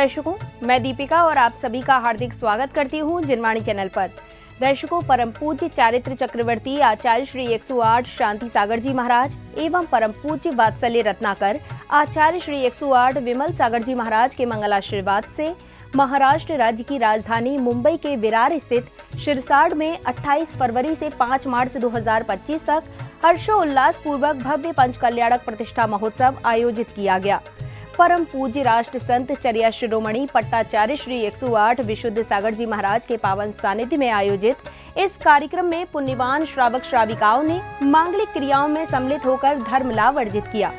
दर्शकों, मैं दीपिका और आप सभी का हार्दिक स्वागत करती हूं जनवाणी चैनल पर। दर्शकों, परम पूज्य चारित्र चक्रवर्ती आचार्य श्री 108 शांति सागर जी महाराज एवं परम पूज्य वात्सल्य रत्नाकर आचार्य श्री 108 विमल सागर जी महाराज के मंगलाशीर्वाद से महाराष्ट्र राज्य की राजधानी मुंबई के विरार स्थित शिरसाड़ में 28 फरवरी से 5 मार्च 2025 तक हर्षोल्लास पूर्वक भव्य पंचकल्याणक प्रतिष्ठा महोत्सव आयोजित किया गया। परम पूज्य राष्ट्र संत चर्या शिरोमणि पट्टाचार्य श्री 108 विशुद्ध सागर जी महाराज के पावन सानिध्य में आयोजित इस कार्यक्रम में पुण्यवान श्रावक श्राविकाओं ने मांगलिक क्रियाओं में सम्मिलित होकर धर्म लाभ अर्जित किया।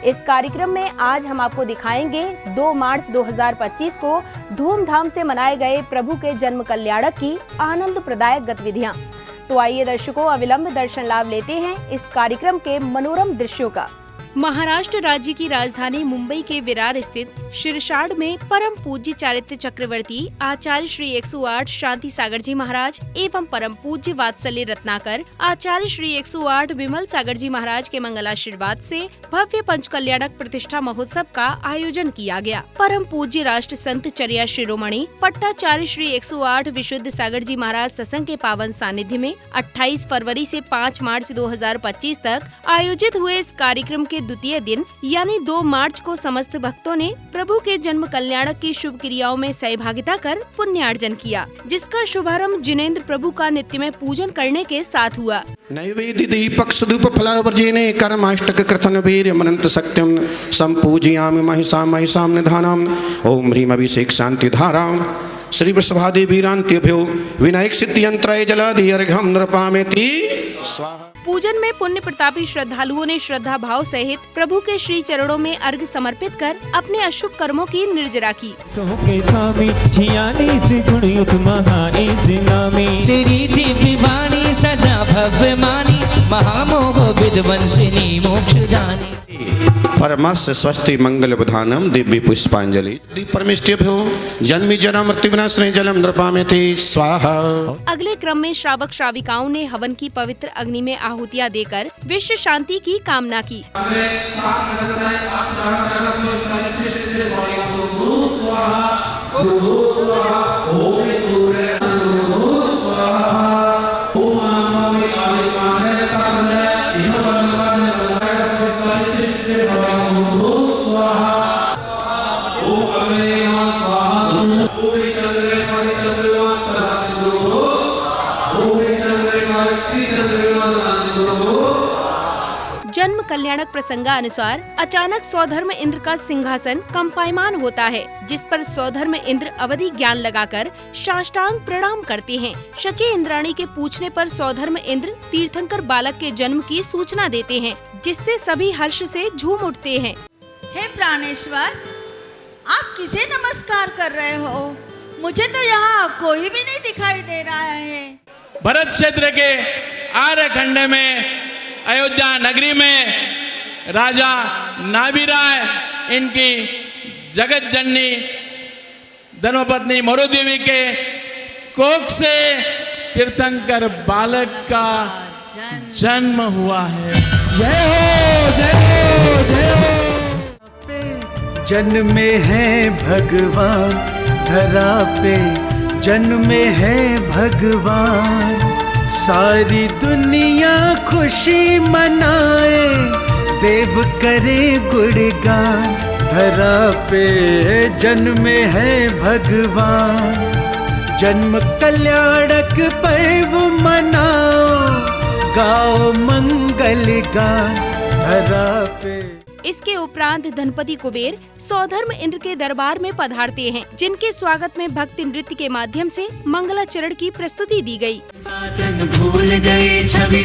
इस कार्यक्रम में आज हम आपको दिखाएंगे 2 मार्च 2025 को धूमधाम से मनाए गए प्रभु के जन्म कल्याणक की आनंद प्रदायक गतिविधियां। तो आइए दर्शकों, अविलंब दर्शन लाभ लेते हैं इस कार्यक्रम के मनोरम दृश्यों का। महाराष्ट्र राज्य की राजधानी मुंबई के विरार स्थित शिरसाड़ में परम पूज्य चारित्र चक्रवर्ती आचार्य श्री 108 शांति सागर जी महाराज एवं परम पूज्य वात्सल्य रत्नाकर आचार्य श्री 108 विमल सागर जी महाराज के मंगलाशीर्वाद से भव्य पंचकल्याणक प्रतिष्ठा महोत्सव का आयोजन किया गया। परम पूज्य राष्ट्र संत चर्या शिरोमणि पट्टाचार्य श्री 108 विशुद्ध सागर जी महाराज सत्संग के पावन सानिध्य में 28 फरवरी से 5 मार्च 2025 तक आयोजित हुए इस कार्यक्रम के द्वितीय दिन यानी 2 मार्च को समस्त भक्तों ने प्रभु के जन्म कल्याणक की शुभ क्रियाओं में सहभागिता कर पुण्यार्जन किया, जिसका शुभारंभ जिनेंद्र प्रभु का नित्यमय पूजन करने के साथ हुआ। नैवेद्य दीपक सुधूप फलावर्जेने कर्माष्टक कृतन वीर्यमनंत सत्यम संपूजयामि महिषाम निधानम ओम ह्रीं अभिषेक शांति धाराम श्री वृषभादि वीरांत्यभ्यो विनायक सिद्धि यंत्राय जलाधि अर्घ्यम नृपामेति स्वाहा। पूजन में पुण्य प्रतापी श्रद्धालुओं ने श्रद्धा भाव सहित प्रभु के श्री चरणों में अर्घ्य समर्पित कर अपने अशुभ कर्मों की निर्जरा की। तेरी दिव्य वाणी सदा भव्य मानी महामोह विध्वंसिनी मोक्षदानी। परमर्श स्वस्ति मंगल बुधानम दिव्य पुष्पांजलि परमेष्ठ्यभ्यो जन्मी जरा मृत्यु विनाशने जलम नृपामेति स्वाहा। अगले क्रम में श्रावक श्राविकाओं ने हवन की पवित्र अग्नि में आहुतियां देकर विश्व शांति की कामना की। जन्म कल्याणक प्रसंगानुसार अचानक सौधर्म इंद्र का सिंहासन कंपायमान होता है, जिस पर सौधर्म इंद्र अवधि ज्ञान लगाकर साष्टांग प्रणाम करते हैं। शची इंद्राणी के पूछने पर सौधर्म इंद्र तीर्थंकर बालक के जन्म की सूचना देते हैं, जिससे सभी हर्ष से झूम उठते हैं। हे प्राणेश्वर, आप किसे नमस्कार कर रहे हो? मुझे तो यहाँ कोई भी नहीं दिखाई दे रहा है। भरत क्षेत्र के आर्यखंड में अयोध्या नगरी में राजा नाभिराय इनकी जगत जननी धर्मपत्नी मरुदेवी के कोख से तीर्थंकर बालक का जन्म हुआ है। जय हो जय हो जय हो। जन्मे है भगवान धरा पे, जन्मे है भगवान, सारी दुनिया खुशी मनाए, देव करे गुणगान, धरा पे जन्मे है भगवान, जन्म कल्याणक पर्व मनाओ, गाओ मंगल गान, धरा पे। इसके उपरांत धनपति कुबेर सौधर्म इंद्र के दरबार में पधारते हैं, जिनके स्वागत में भक्ति नृत्य के माध्यम से मंगलाचरण की प्रस्तुति दी गई। भूल गए छवि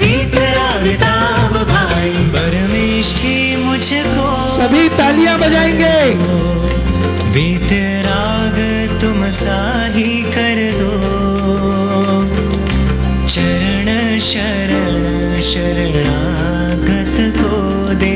भाई परमेष्ठी मुझको सभी तालियां बजाएंगे। वीतराग तुम साही कर दो, चरण शरण शरणागत को दे,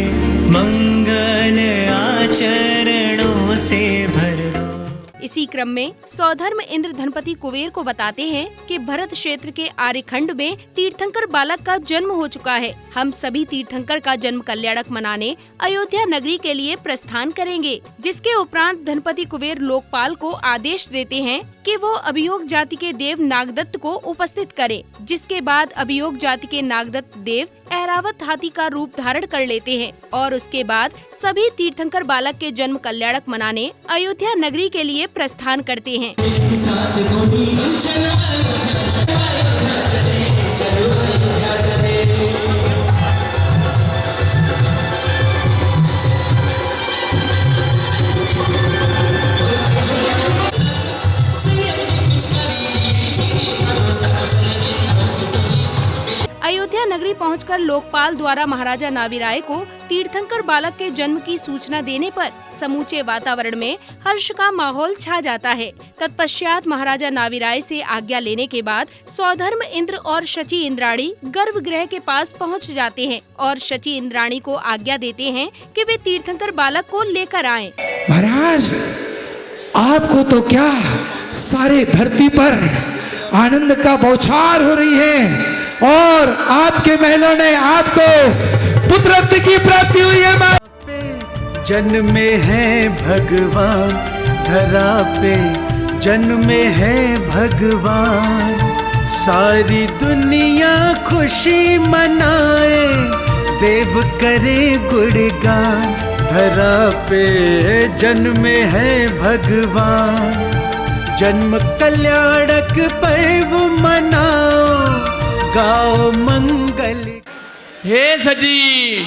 मंगल आचरणों से भर दो। इसी क्रम में सौधर्म इंद्र धनपति कुबेर को बताते हैं कि भरत क्षेत्र के आर्यखंड में तीर्थंकर बालक का जन्म हो चुका है। हम सभी तीर्थंकर का जन्म कल्याणक मनाने अयोध्या नगरी के लिए प्रस्थान करेंगे। जिसके उपरांत धनपति कुबेर लोकपाल को आदेश देते हैं कि वो अभियोग जाति के देव नागदत्त को उपस्थित करे। जिसके बाद अभियोग जाति के नागदत्त देव ऐरावत हाथी का रूप धारण कर लेते हैं और उसके बाद सभी तीर्थंकर बालक के जन्म कल्याणक मनाने अयोध्या नगरी के लिए प्रस्थान करते हैं। अयोध्या नगरी पहुंचकर लोकपाल द्वारा महाराजा नाभिराय को तीर्थंकर बालक के जन्म की सूचना देने पर समूचे वातावरण में हर्ष का माहौल छा जाता है। तत्पश्चात महाराजा नाभिराय से आज्ञा लेने के बाद सौधर्म इंद्र और शची इंद्राणी गर्भगृह के पास पहुंच जाते हैं और शची इंद्राणी को आज्ञा देते हैं कि वे तीर्थंकर बालक को लेकर आएं। महाराज, आपको तो क्या सारे धरती पर आनंद का बौछार हो रही है और आपके महलों ने आपको पुत्ररत्न की प्राप्ति हुई है। जन्मे हैं भगवान, धरा पे जन्मे हैं भगवान, सारी दुनिया खुशी मनाए, देव करे गुणगान, धरा पे जन्मे हैं भगवान, जन्म कल्याणक पर्व मनाओ, गाओ मंगल। हे सची,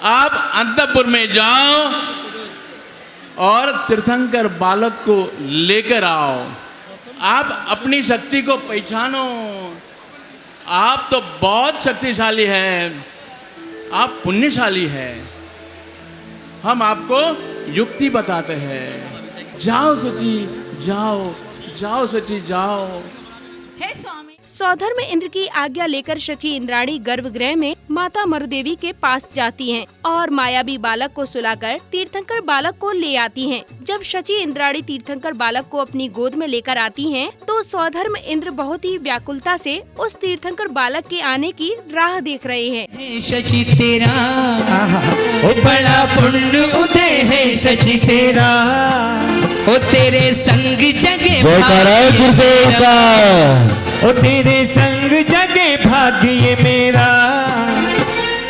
आप अंतपुर में जाओ और तीर्थंकर बालक को लेकर आओ। आप अपनी शक्ति को पहचानो। आप तो बहुत शक्तिशाली हैं, आप पुण्यशाली हैं। हम आपको युक्ति बताते हैं। जाओ सची, जाओ जाओ सची, जाओ। हे स्वामी। सौधर्म इंद्र की आज्ञा लेकर शची इंद्राणी गर्भगृह में माता मरुदेवी के पास जाती हैं और मायावी बालक को सुलाकर तीर्थंकर बालक को ले आती हैं। जब शची इंद्राणी तीर्थंकर बालक को अपनी गोद में लेकर आती हैं, तो सौधर्म इंद्र बहुत ही व्याकुलता से उस तीर्थंकर बालक के आने की राह देख रहे हैं। शची तेरा ओ बड़ा पुण्य उदय है, शची तेरा ओ तेरे संग जगे गुरुदेव का, ओ तेरे संग जगे भाग्य मेरा।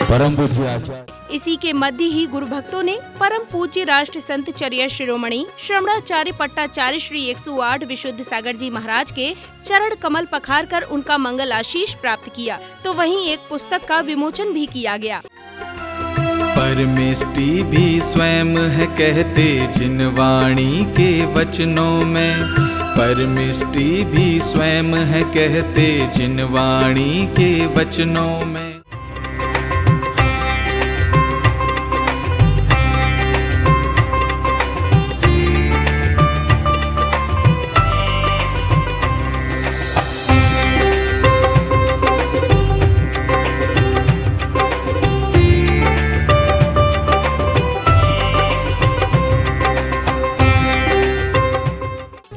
परम पूज्य आचार्य। इसी के मध्य ही गुरु भक्तों ने परम पूज्य राष्ट्र संत चर्या शिरोमणि श्रवणाचार्य पट्टाचार्य श्री 108 विशुद्ध सागर जी महाराज के चरण कमल पखार कर उनका मंगल आशीष प्राप्त किया। तो वहीं एक पुस्तक का विमोचन भी किया गया। परमेष्टि भी स्वयं है कहते जिन वाणी के वचनों में, परमेष्टि भी स्वयं है कहते जिन वाणी के वचनों में।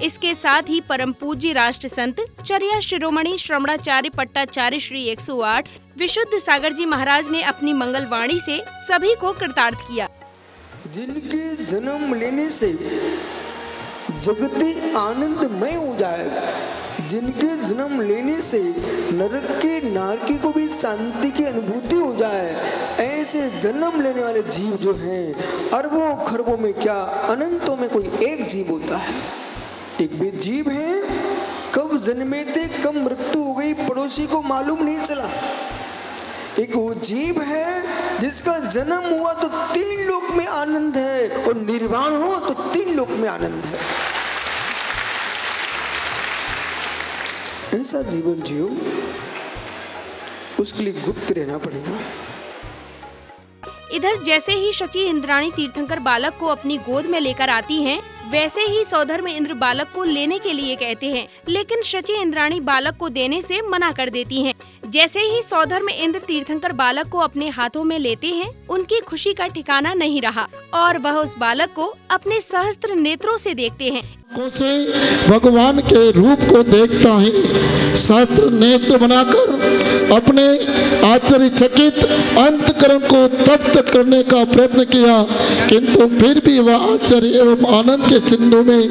इसके साथ ही परम पूज्य राष्ट्र संत चर्या शिरोमणि श्रवणाचार्य पट्टाचार्य श्री 108 विशुद्ध सागर जी महाराज ने अपनी मंगलवाणी से सभी को कृतार्थ किया। जिनके जन्म लेने से जगत आनंदमय हो जाए, जिनके जन्म लेने से नरक के नारकी को भी शांति की अनुभूति हो जाए, ऐसे जन्म लेने वाले जीव जो हैं अरबों खरबों में क्या अनंतों में कोई एक जीव होता है। एक भी जीव है, कब जन्मे थे कब मृत्यु हो गई पड़ोसी को मालूम नहीं चला। एक वो जीव है जिसका जन्म हुआ तो 3 लोक में आनंद है और निर्वाण हो तो 3 लोक में आनंद है। ऐसा जीवन जियो, उसके लिए गुप्त रहना पड़ेगा। इधर जैसे ही शची इंद्राणी तीर्थंकर बालक को अपनी गोद में लेकर आती हैं, वैसे ही सौधर्म इंद्र बालक को लेने के लिए कहते हैं, लेकिन शची इंद्राणी बालक को देने से मना कर देती हैं। जैसे ही सौधर्म इंद्र तीर्थंकर बालक को अपने हाथों में लेते हैं, उनकी खुशी का ठिकाना नहीं रहा और वह उस बालक को अपने सहस्त्र नेत्रों से देखते हैं। आंखों से भगवान के रूप को देखता है, सहस्त्र नेत्र बनाकर अपने आश्चर्यचकित अंतकरण को तप्त करने का प्रयत्न किया, किंतु फिर भी वह आश्चर्य एवं आनंद के सिंधु में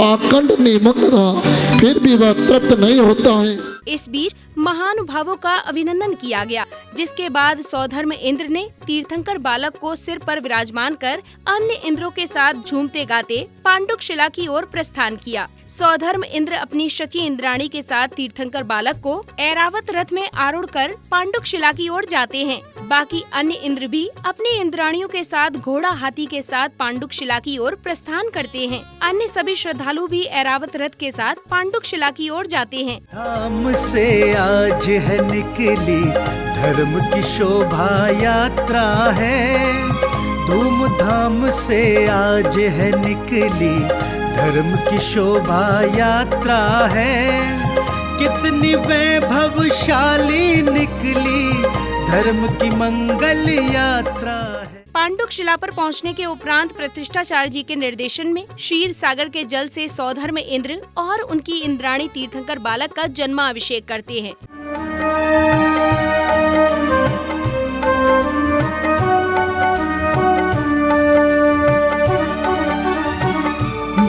आकंठ निमग्न रहा, फिर भी वह तृप्त नहीं होता है। इस बीच महानुभावों का अभिनंदन किया गया, जिसके बाद सौधर्म इंद्र ने तीर्थंकर बालक को सिर पर विराजमान कर अन्य इंद्रों के साथ झूमते गाते पांडुक शिला की ओर प्रस्थान किया। सौधर्म इंद्र अपनी शची इंद्राणी के साथ तीर्थंकर बालक को ऐरावत रथ में आरूढ़ कर पांडुक शिला की ओर जाते हैं। बाकी अन्य इंद्र भी अपनी इंद्राणियों के साथ घोड़ा हाथी के साथ पांडुक शिला की ओर प्रस्थान करते हैं। अन्य सभी श्रद्धालु भी ऐरावत रथ के साथ पांडुक शिला की ओर जाते हैं। धाम से आज है निकली धर्म की शोभा यात्रा है, धूमधाम से आज है निकली धर्म की शोभा यात्रा है, कितनी वैभवशाली निकली धर्म की मंगल यात्रा है। पांडुक शिला पर पहुंचने के उपरांत प्रतिष्ठाचार्य जी के निर्देशन में क्षीर सागर के जल से सौधर्म इंद्र और उनकी इंद्राणी तीर्थंकर बालक का जन्माभिषेक करते हैं।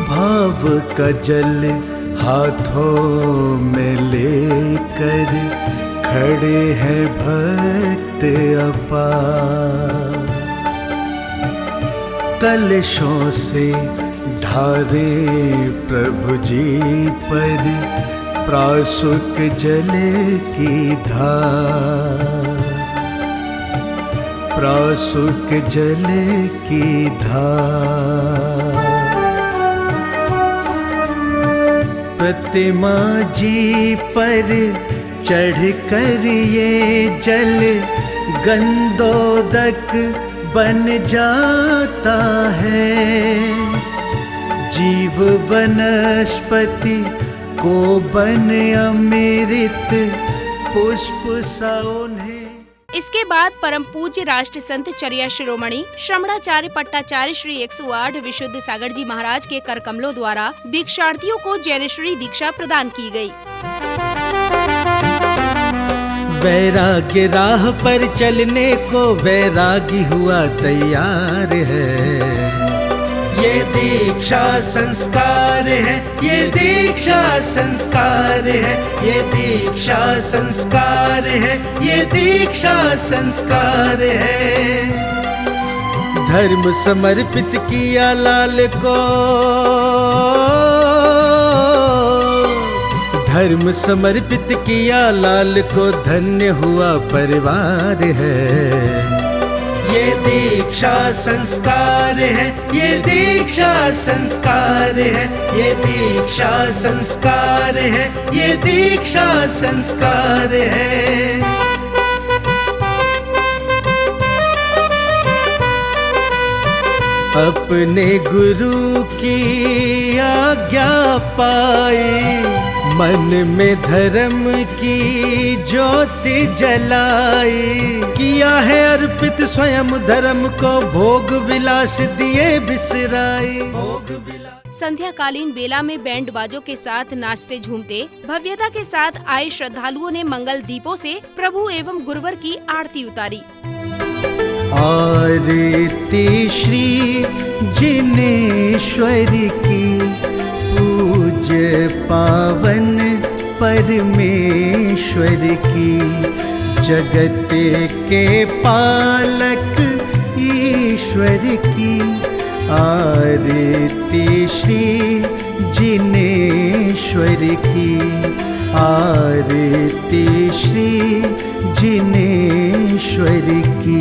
भाव का जल हाथों में लेकर खड़े हैं भक्त अपार, कलशों से ढारे प्रभु जी पर प्रासुक जल की धार, प्रासुक जल की धार। प्रतिमा जी पर चढ़कर ये जल गंधोदक बन जाता है, जीव वनस्पति को बन अमृत पुष्प सा उन्हें। इसके बाद परम पूज्य राष्ट्र संत चर्या शिरोमणि श्रमणाचार्य पट्टाचार्य श्री 108 विशुद्ध सागर जी महाराज के कर कमलों द्वारा दीक्षार्थियों को जैनेश्वरी दीक्षा प्रदान की गई। वैराग्य राह पर चलने को वैरागी हुआ तैयार है, ये दीक्षा संस्कार है, ये दीक्षा संस्कार है, ये दीक्षा संस्कार है, ये दीक्षा संस्कार है। धर्म समर्पित किया लाल को, धर्म समर्पित किया लाल को, धन्य हुआ परिवार है। ये दीक्षा संस्कार है, ये दीक्षा संस्कार है, ये दीक्षा संस्कार है, ये दीक्षा संस्कार है। अपने गुरु की आज्ञा पाए, मन में धर्म की ज्योति जलाई, किया है अर्पित स्वयं धर्म को, भोग विलास दिए बिसराई, भोग विलास। संध्या कालीन बेला में बैंड बाजों के साथ नाचते झूमते भव्यता के साथ आए श्रद्धालुओं ने मंगल दीपों से प्रभु एवं गुरुवर की आरती उतारी। आरती श्री जिनेश्वर की, पूज्य पावन परमेश्वर की, जगत के पालक ईश्वर की। आरती श्री जिनेश्वर की, आरती श्री जिनेश्वर की।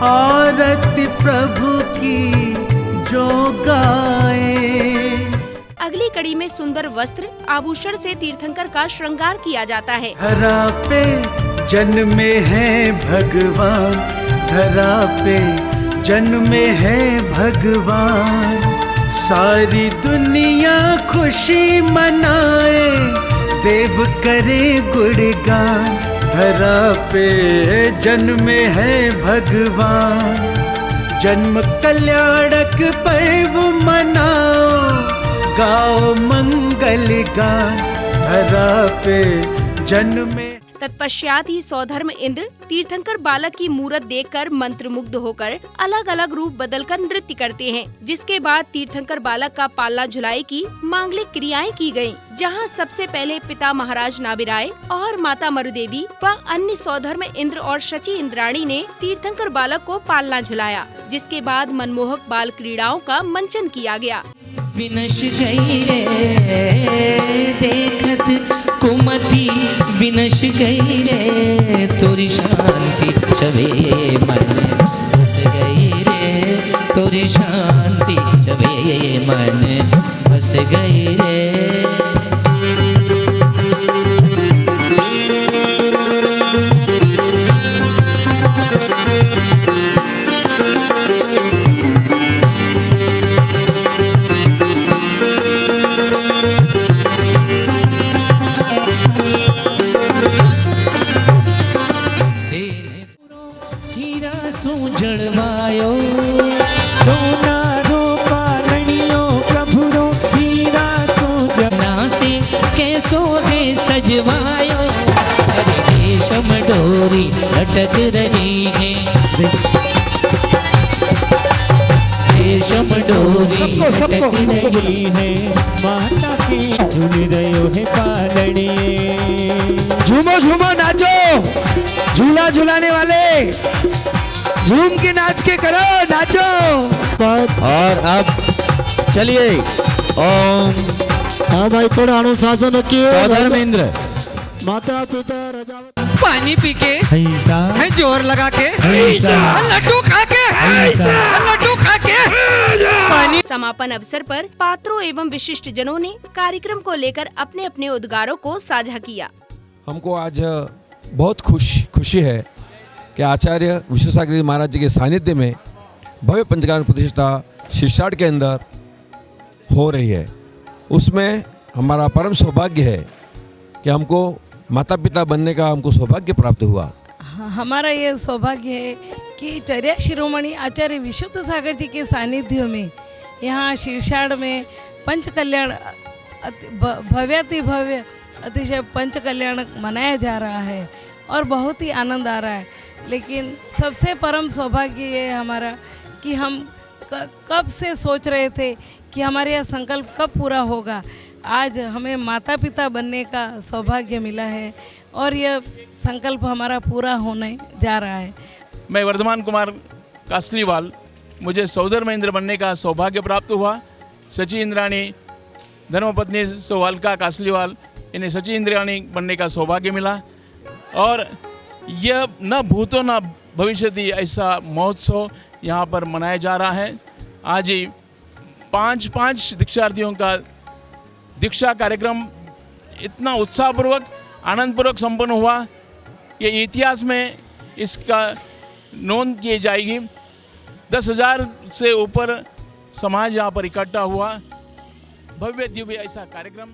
आरती प्रभु की जो गाए। अगली कड़ी में सुंदर वस्त्र आभूषण से तीर्थंकर का श्रृंगार किया जाता है। धरा पे जन्मे हैं भगवान, धरा पे जन्मे हैं भगवान, सारी दुनिया खुशी मनाए, देव करे गुणगान, धरा पे जन्मे है भगवान। जन्म कल्याणक पर्व मनाओ, गाओ मंगल गान, धरा पे जन्मे। तत्पश्चात ही सौधर्म इंद्र तीर्थंकर बालक की मूरत देखकर मंत्रमुग्ध होकर अलग अलग रूप बदलकर नृत्य करते हैं, जिसके बाद तीर्थंकर बालक का पालना झुलाई की मांगलिक क्रियाएं की गयीं, जहां सबसे पहले पिता महाराज नाबिराय और माता मरुदेवी व अन्य सौधर्म इंद्र और शची इंद्राणी ने तीर्थंकर बालक को पालना झुलाया, जिसके बाद मनमोहक बाल क्रीड़ाओं का मंचन किया गया। विनश गई रे देखत कुमति, विनश गई रे तोरी शांति छवे मन बस गई रे, तोरी शांति छवे मन बस गई रे। जड़वायो सोना रो पारणियो प्रभुरो हीरा सो नासे कैसो है सजवायो, अरे रेशम डोरी लटक रही है, रेशम डोरी लटक रही है, माता के हृदयों है पारणिये। झूमो झूमो नाचो, झूला झूलाने वाले झूम के नाच के करो, नाचो। और अब चलिए ओम। हाँ भाई, थोड़ा अनुशासन रखिए। सौधर्म इंद्र माता पिता राजा पानी पी के है, जोर लगा के लड्डू खा के, लड्डू खा के पानी। समापन अवसर पर पात्रों एवं विशिष्ट जनों ने कार्यक्रम को लेकर अपने अपने उद्गारों को साझा किया। हमको आज बहुत खुशी है कि आचार्य विश्वेश्वर गिरी महाराज जी के सानिध्य में भव्य पंचकारण प्रतिष्ठा शिरसाट के अंदर हो रही है। उसमें हमारा परम सौभाग्य है कि हमको माता पिता बनने का हमको सौभाग्य प्राप्त हुआ। हमारा ये सौभाग्य है कि चर्या शिरोमणि आचार्य विशुद्ध सागर जी के सानिध्य में यहाँ शिरसाट में पंच कल्याण भव्याति भव्य अतिशय पंच कल्याण मनाया जा रहा है और बहुत ही आनंद आ रहा है। लेकिन सबसे परम सौभाग्य ये हमारा कि हम कब से सोच रहे थे कि हमारे यह संकल्प कब पूरा होगा। आज हमें माता पिता बनने का सौभाग्य मिला है और यह संकल्प हमारा पूरा होने जा रहा है। मैं वर्धमान कुमार कासलीवाल, मुझे सौधर्म इंद्र बनने का सौभाग्य प्राप्त हुआ। शची इंद्राणी धर्मपत्नी सोवालका कासलीवाल, इन्हें शची इंद्राणी बनने का सौभाग्य मिला और यह न भूतो न भविष्यति ऐसा महोत्सव यहाँ पर मनाया जा रहा है। आज ही पाँच दीक्षार्थियों का दीक्षा कार्यक्रम इतना उत्साहपूर्वक आनंदपूर्वक संपन्न हुआ कि इतिहास में इसका नोंद की जाएगी। 10,000 से ऊपर समाज यहाँ पर इकट्ठा हुआ। भव्य दिव्य ऐसा कार्यक्रम।